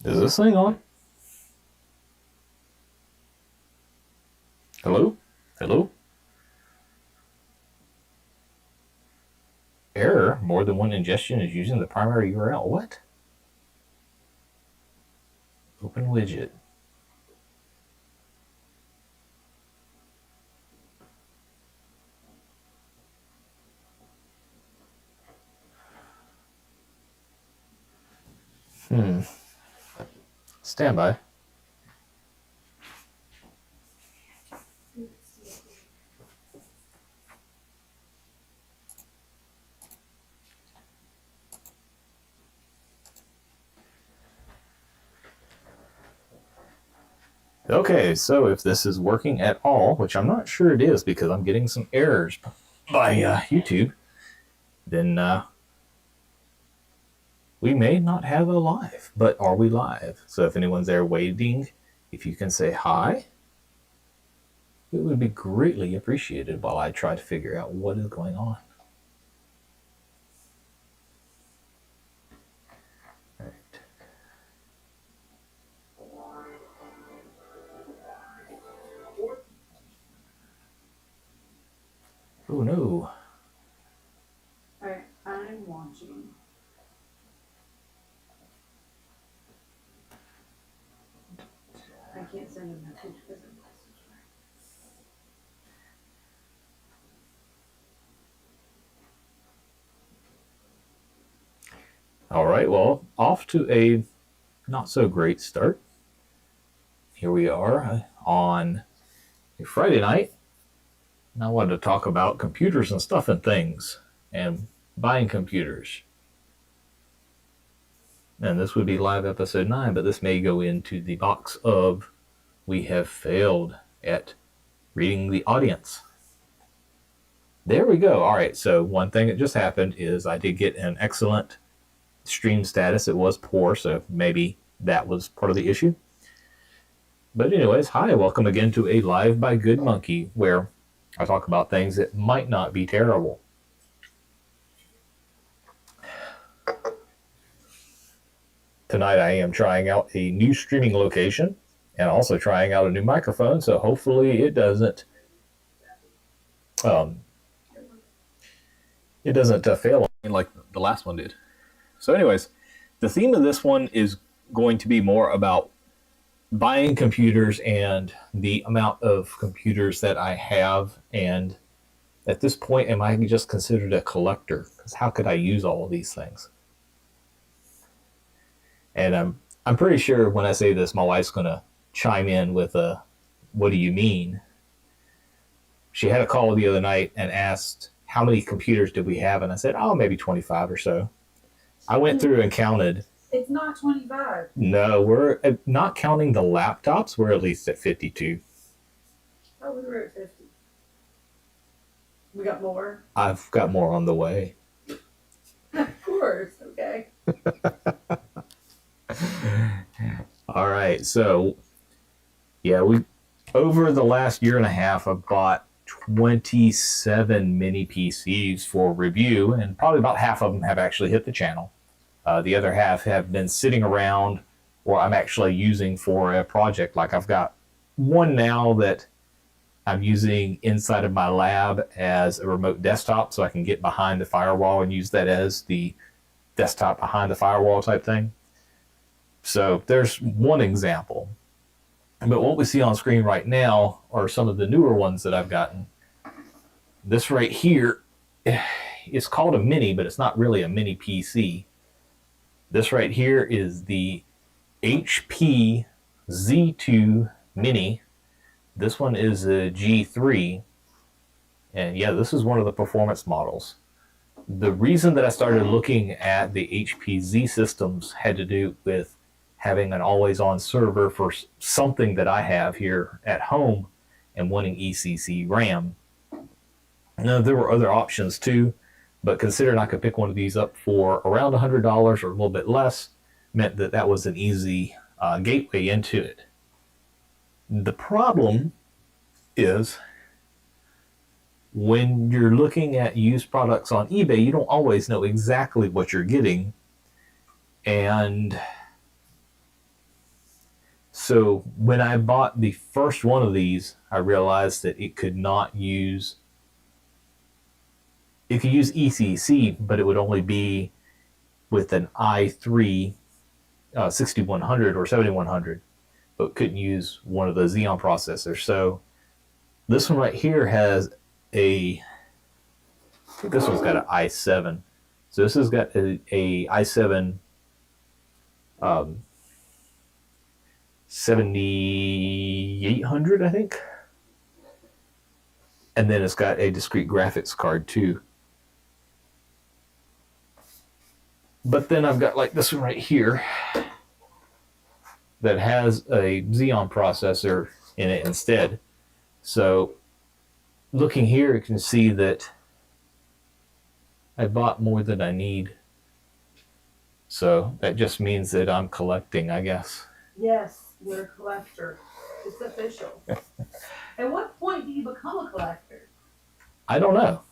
Is this thing on? Hello? Hello? Error. More than one ingestion is using the primary URL. What? Open widget. Stand by. Okay, so if this is working at all, which I'm not sure it is because I'm getting some errors by YouTube, then we may not have a live. But are we live? So if anyone's there waiting, if you can say hi, it would be greatly appreciated while I try to figure out what is going on. All right. Oh no. Alright, I'm watching. I can't send a message because I'm message. All right, well, off to a not so great start. Here we are on a Friday night. And I wanted to talk about computers and stuff and things and buying computers. And this would be live episode 9, but this may go into the box of we have failed at reading the audience. There we go. All right, so one thing that just happened is I did get an excellent stream status. It was poor, so maybe that was part of the issue. But anyways, hi, welcome again to a Live by Good Monkey, where I talk about things that might not be terrible. Tonight I am trying out a new streaming location and also trying out a new microphone, so hopefully it doesn't fail like the last one did. So anyways, the theme of this one is going to be more about buying computers and the amount of computers that I have, and at this point, am I just considered a collector? Because how could I use all of these things? And I'm pretty sure when I say this, my wife's going to chime in with a, what do you mean? She had a call the other night and asked, how many computers did we have? And I said, oh, maybe 25 or so. I went through and counted. It's not 25. No, we're not counting the laptops. We're at least at 52. Oh, we were at 50. We got more? I've got more on the way. Of course, okay. All right, so yeah, we over the last year and a half, I've bought 27 mini PCs for review, and probably about half of them have actually hit the channel. The other half have been sitting around, or I'm actually using for a project. Like I've got one now that I'm using inside of my lab as a remote desktop, so I can get behind the firewall and use that as the desktop behind the firewall type thing. So there's one example. But what we see on screen right now are some of the newer ones that I've gotten. This right here is called a mini, but it's not really a mini PC. This right here is the HP Z2 Mini. This one is a G3. And yeah, this is one of the performance models. The reason that I started looking at the HP Z systems had to do with having an always-on server for something that I have here at home and wanting ECC RAM. Now, there were other options too, but considering I could pick one of these up for around $100 or a little bit less, meant that that was an easy gateway into it. The problem is when you're looking at used products on eBay, you don't always know exactly what you're getting. And So when I bought the first one of these, I realized that it could not use, it could use ECC, but it would only be with an i3 6100 or 7100, but couldn't use one of the Xeon processors. So this one right here has I think this one's got an i7. So this has got a i7 7800, I think. And then it's got a discrete graphics card too. But then I've got like this one right here that has a Xeon processor in it instead. So looking here, you can see that I bought more than I need. So that just means that I'm collecting, I guess. Yes, you're a collector. It's official. At what point do you become a collector? I don't know.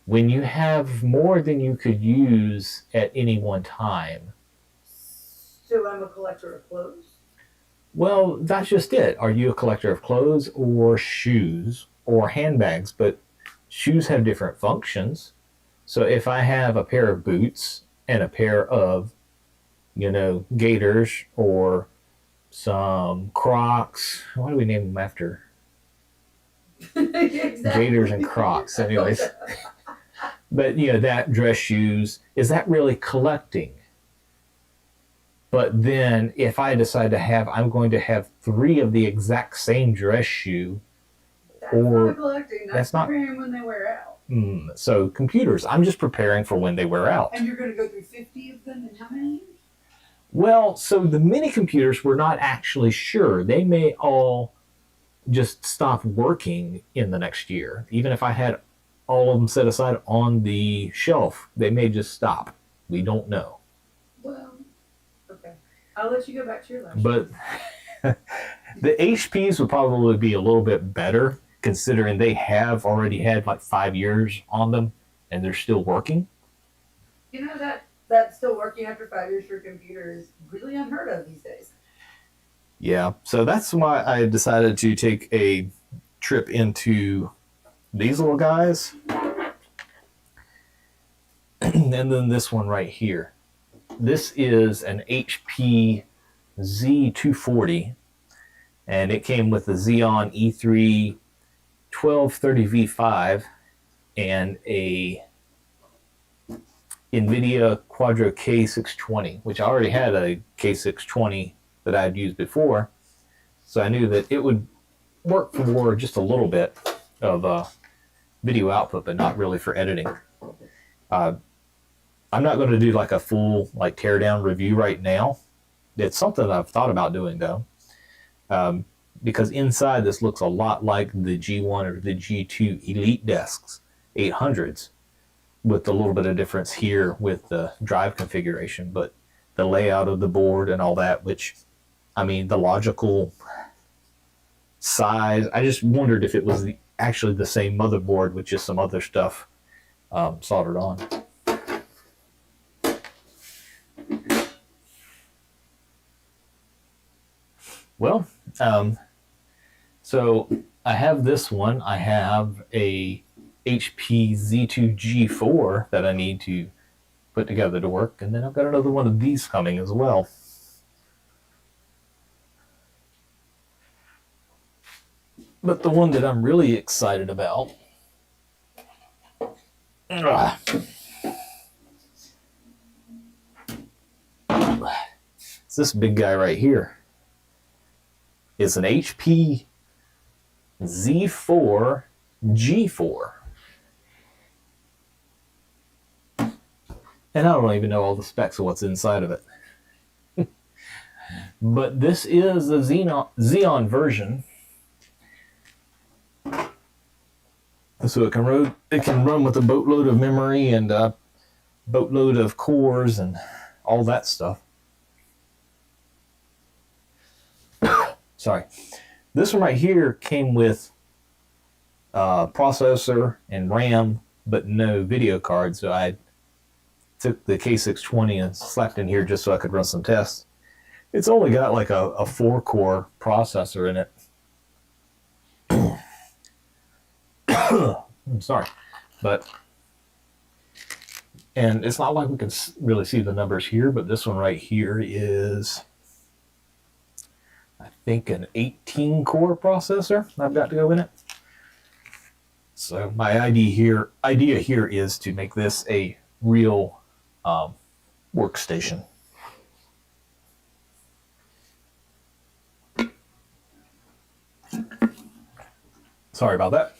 When you have more than you could use at any one time. So I'm a collector of clothes? Well, that's just it. Are you a collector of clothes or shoes or handbags? But shoes have different functions. So if I have a pair of boots and a pair of, gaiters or some Crocs, what do we name them after? Exactly. Gators and Crocs, anyways. But, that dress shoes, is that really collecting? But then if I decide I'm going to have 3 of the exact same dress shoe. That's or not collecting. That's not preparing when they wear out. So computers, I'm just preparing for when they wear out. And you're going to go through 50 of them in how many years? Well, so the mini computers, we're not actually sure. They may all just stop working in the next year. Even if I had all of them set aside on the shelf, they may just stop. We don't know. Well, okay. I'll let you go back to your lunch. But the HPs would probably be a little bit better, considering they have already had like 5 years on them and they're still working. You know that still working after 5 years for a computer is really unheard of these days. Yeah, so that's why I decided to take a trip into these little guys. And then this one right here. This is an HP Z240, and it came with the Xeon E3 1230V5 and a NVIDIA Quadro K620, which I already had a K620 that I'd used before. So I knew that it would work for just a little bit of video output, but not really for editing. I'm not going to do like a full teardown review right now. It's something I've thought about doing though, because inside this looks a lot like the G1 or the G2 Elite desks, 800s, with a little bit of difference here with the drive configuration, but the layout of the board and all that, which, the logical size, I just wondered if it was actually the same motherboard with just some other stuff soldered on. Well, so I have this one. I have a HP Z2 G4 that I need to put together to work, and then I've got another one of these coming as well. But the one that I'm really excited about is this big guy right here. It's an HP Z4 G4. And I don't even know all the specs of what's inside of it. But this is the Xeon version. So it can run with a boatload of memory and a boatload of cores and all that stuff. Sorry. This one right here came with processor and RAM, but no video card. So I took the K620 and slapped in here just so I could run some tests. It's only got like a 4-core processor in it. I'm sorry, and it's not like we can really see the numbers here, but this one right here is, I think, an 18-core processor I've got to go in it. So my idea here is to make this a real workstation. Sorry about that.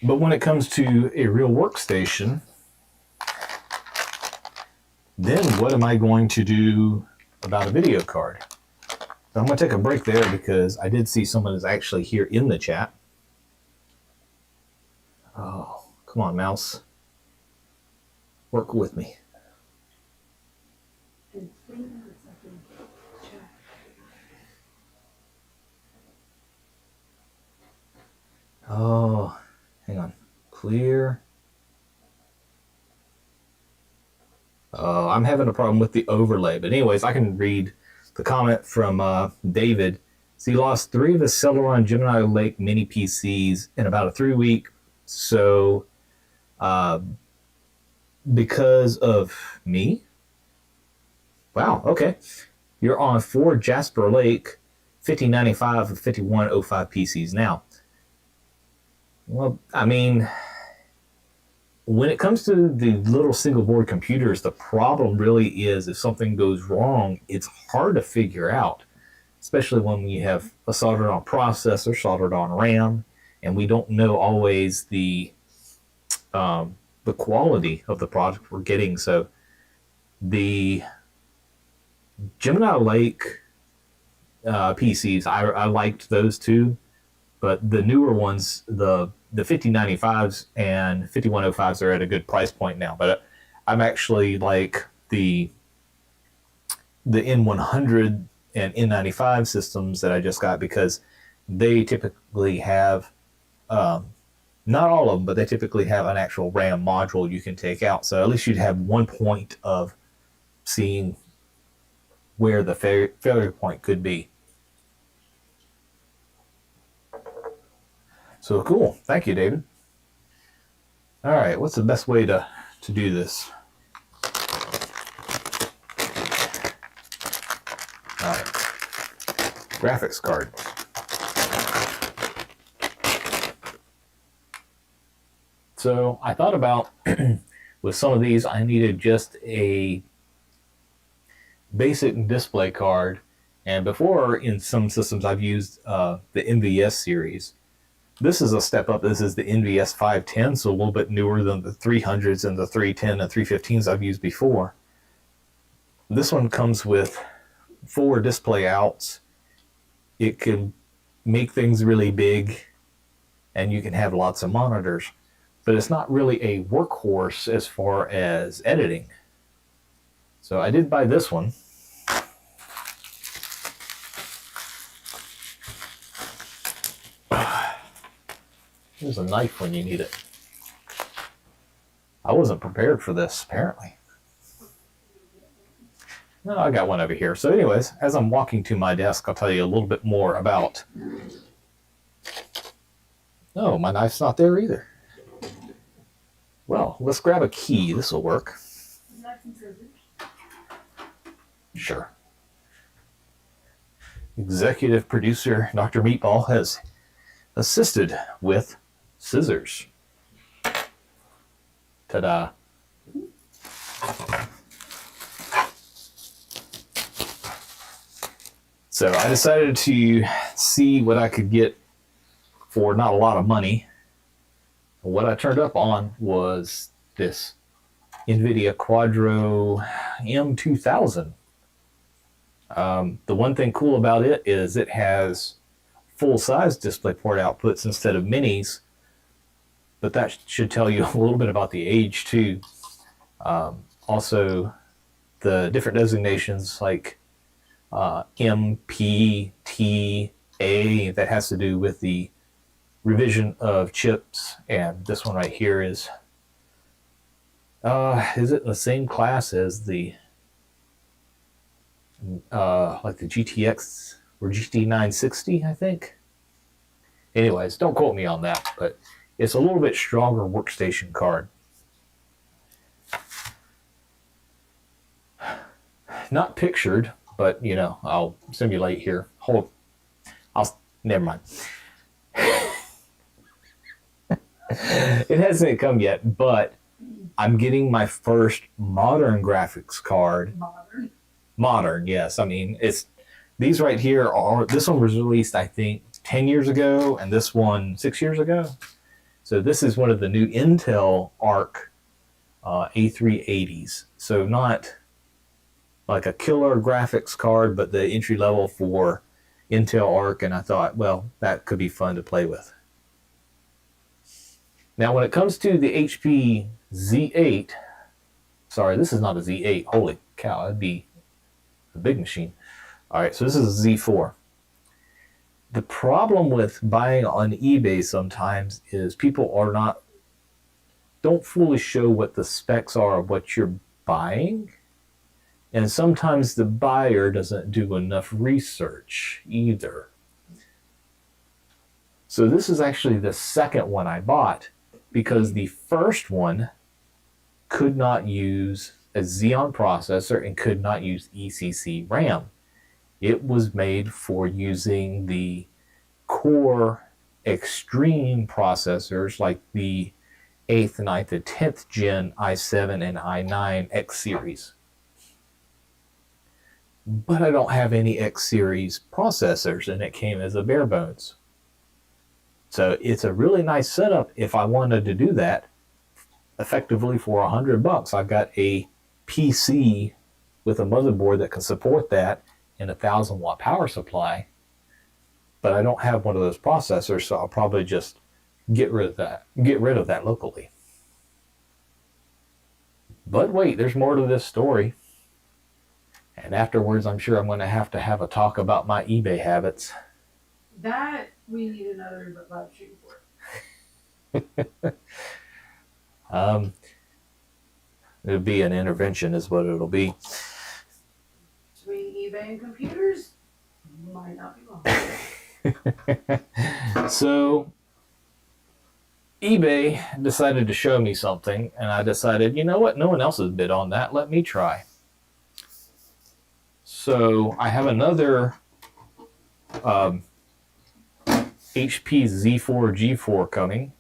But when it comes to a real workstation, then what am I going to do about a video card? So I'm going to take a break there because I did see someone is actually here in the chat. Oh, come on, mouse. Work with me. Oh, hang on. Clear. Oh, I'm having a problem with the overlay. But anyways, I can read the comment from David. So he lost 3 of his Celeron Gemini Lake mini PCs in about a 3-week. So because of me? Wow, okay. You're on 4 Jasper Lake 5095 and 5105 PCs now. Well, I mean, when it comes to the little single board computers, the problem really is if something goes wrong, it's hard to figure out, especially when we have a soldered on processor, soldered on RAM, and we don't know always the quality of the product we're getting. So the Gemini Lake PCs, I liked those too. But the newer ones, the 5095s and 5105s are at a good price point now. But I'm actually like the N100 and N95 systems that I just got because they typically have, not all of them, but they typically have an actual RAM module you can take out. So at least you'd have one point of seeing where the failure point could be. So cool. Thank you, David. All right, what's the best way to do this? All right. Graphics card. So I thought about with some of these, I needed just a basic display card. And before in some systems, I've used the NVS series. This is a step up. This is the NVS 510, so a little bit newer than the 300s and the 310 and 315s I've used before. This one comes with 4 display outs. It can make things really big, and you can have lots of monitors. But it's not really a workhorse as far as editing. So I did buy this one. There's a knife when you need it. I wasn't prepared for this, apparently. No, I got one over here. So anyways, as I'm walking to my desk, I'll tell you a little bit more about... No, my knife's not there either. Well, let's grab a key. This will work. Sure. Executive producer Dr. Meatball has assisted with scissors. Ta-da. So I decided to see what I could get for not a lot of money. What I turned up on was this NVIDIA Quadro M2000. The one thing cool about it is it has full-size DisplayPort outputs instead of minis, but that should tell you a little bit about the age too. Also, the different designations like M, P, T, A, that has to do with the revision of chips, and this one right here is Is it the same class as the like the GTX or GT960, I think? Anyways, don't quote me on that, but it's a little bit stronger workstation card. Not pictured, but you know, I'll simulate here. Never mind. It hasn't come yet, but I'm getting my first modern graphics card. Modern, yes. I mean, these right here this one was released, I think, 10 years ago, and this one 6 years ago. So this is one of the new Intel Arc A380s. So not like a killer graphics card, but the entry level for Intel Arc, and I thought, well, that could be fun to play with. Now, when it comes to the HP Z8, sorry, this is not a Z8. Holy cow, that'd be a big machine. All right, so this is a Z4. The problem with buying on eBay sometimes is people don't fully show what the specs are of what you're buying. And sometimes the buyer doesn't do enough research either. So this is actually the second one I bought, because the first one could not use a Xeon processor and could not use ECC RAM. It was made for using the Core Extreme processors like the 8th, 9th, and 10th gen i7 and i9 X series. But I don't have any X series processors, and it came as a bare bones. So it's a really nice setup if I wanted to do that effectively for $100. I've got a PC with a motherboard that can support that and a 1,000-watt power supply, but I don't have one of those processors, so I'll probably just get rid of that locally. But wait, there's more to this story. And afterwards, I'm sure I'm going to have a talk about my eBay habits. That we need another live stream for. It'll be an intervention is what it'll be. Between eBay and computers, might not be wrong. So eBay decided to show me something, and I decided, you know what, no one else has bid on that, let me try. So I have another HP Z4 G4 coming.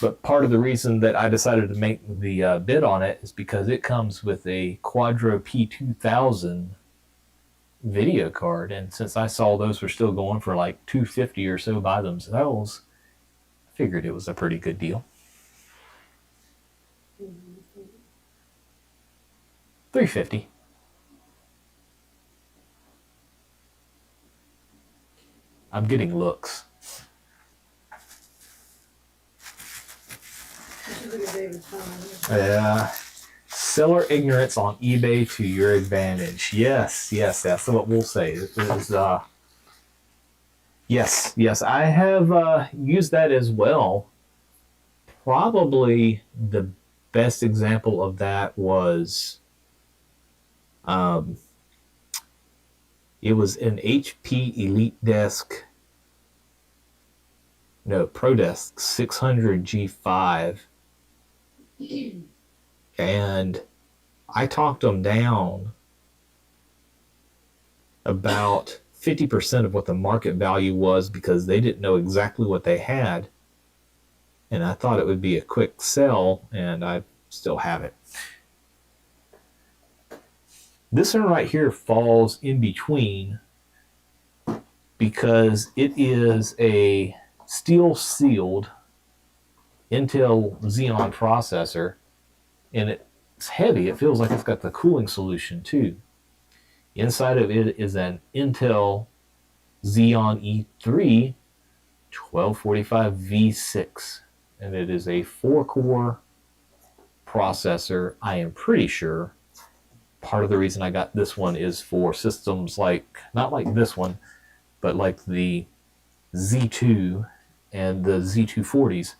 But part of the reason that I decided to make the bid on it is because it comes with a Quadro P2000 video card. And since I saw those were still going for like $250 or so by themselves, I figured it was a pretty good deal. $350. I'm getting looks. Yeah. Seller ignorance on eBay to your advantage. Yes, that's what we'll say. It is, yes, I have used that as well. Probably the best example of that was it was an HP EliteDesk, ProDesk 600 G5. And I talked them down about 50% of what the market value was because they didn't know exactly what they had. And I thought it would be a quick sell, and I still have it. This one right here falls in between because it is a steel-sealed Intel Xeon processor, and it's heavy. It feels like it's got the cooling solution too. Inside of it is an Intel Xeon E3 1245 V6, and it is a 4-core processor. I am pretty sure part of the reason I got this one is for systems like, not like this one, but like the Z2 and the Z240s.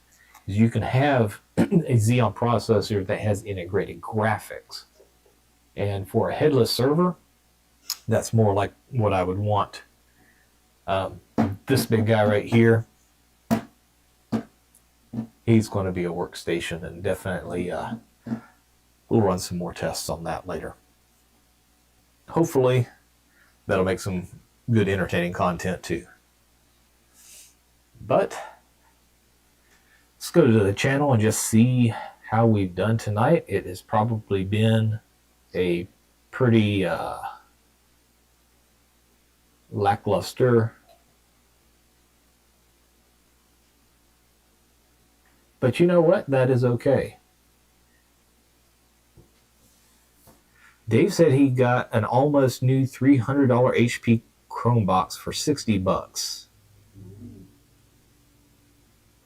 You can have a Xeon processor that has integrated graphics. And for a headless server, that's more like what I would want. This big guy right here, he's going to be a workstation, and definitely we'll run some more tests on that later. Hopefully, that'll make some good entertaining content too. But let's go to the channel and just see how we've done tonight. It has probably been a pretty lackluster, but you know what? That is okay. Dave said he got an almost new $300 HP Chromebox for $60.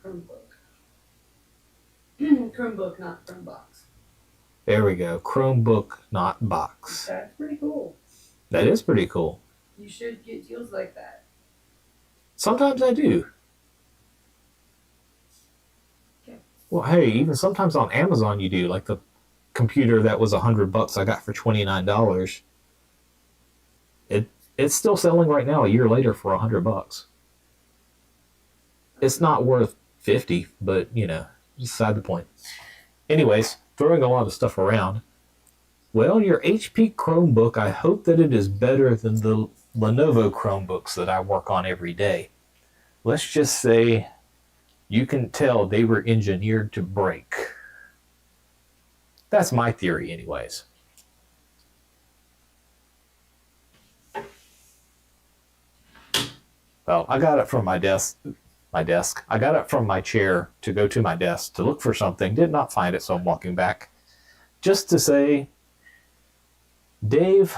Chromebook. Chromebook, not Chromebox. There we go. Chromebook, not box. That's pretty cool. That is pretty cool. You should get deals like that. Sometimes I do. Okay. Well, hey, even sometimes on Amazon you do. Like the computer that was $100 I got for $29. It's still selling right now a year later for $100. It's not worth 50, but you know, beside the point. Anyways, throwing a lot of stuff around. Well, your HP Chromebook, I hope that it is better than the Lenovo Chromebooks that I work on every day. Let's just say you can tell they were engineered to break. That's my theory anyways. Well, I got it from my desk. I got it from my chair to go to my desk to look for something. Did not find it, so I'm walking back. Just to say, David,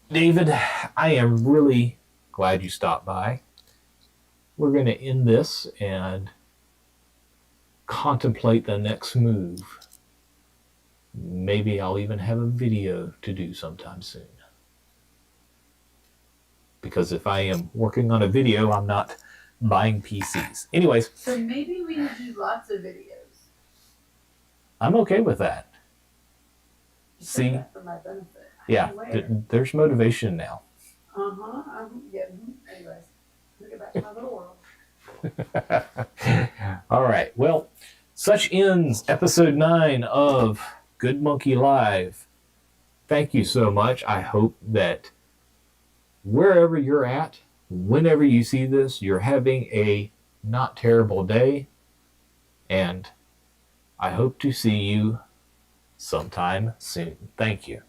I am really glad you stopped by. We're going to end this and contemplate the next move. Maybe I'll even have a video to do sometime soon. Because if I am working on a video, I'm not buying PCs. Anyways. So maybe we need to do lots of videos. I'm okay with that. See? That for my benefit. Yeah, there's motivation now. Anyways, let me get back to my little world. All right. Well, such ends episode 9 of Good Monkey Live. Thank you so much. I hope that wherever you're at, whenever you see this, you're having a not terrible day. And I hope to see you sometime soon. Thank you.